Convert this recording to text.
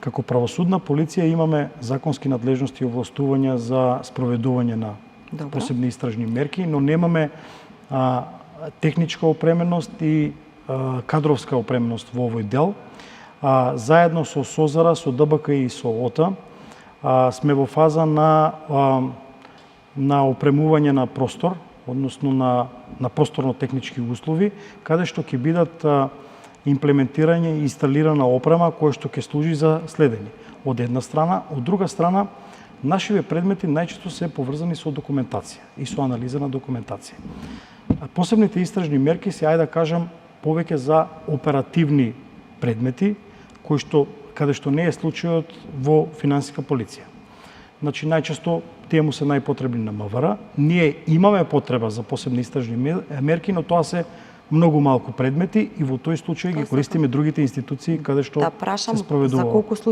Како правосудна полиција имаме законски надлежности и овластувања за спроведување на посебни истражни мерки, но немаме техничка опременост и кадровска опременост во овој дел. Заедно со СОЗАРА, со ДБК и со ОТА сме во фаза на опремување на простор, односно на просторно-технички услови, каде што ќе бидат имплементирање и инсталирана опрема која што ќе служи за следење. Од една страна, од друга страна, нашиве предмети најчесто се поврзани со документација и со анализа на документација. Посебните истражни мерки се, ајде да кажам, повеќе за оперативни предмети, каде што не е случајот во финансиска полиција. Значи, најчесто тие му се најпотребни на МВР. Ние имаме потреба за посебни истражни мерки, но тоа се многу малку предмети и во тој случај ги користиме другите институции каде што се спроведува. За колку случаи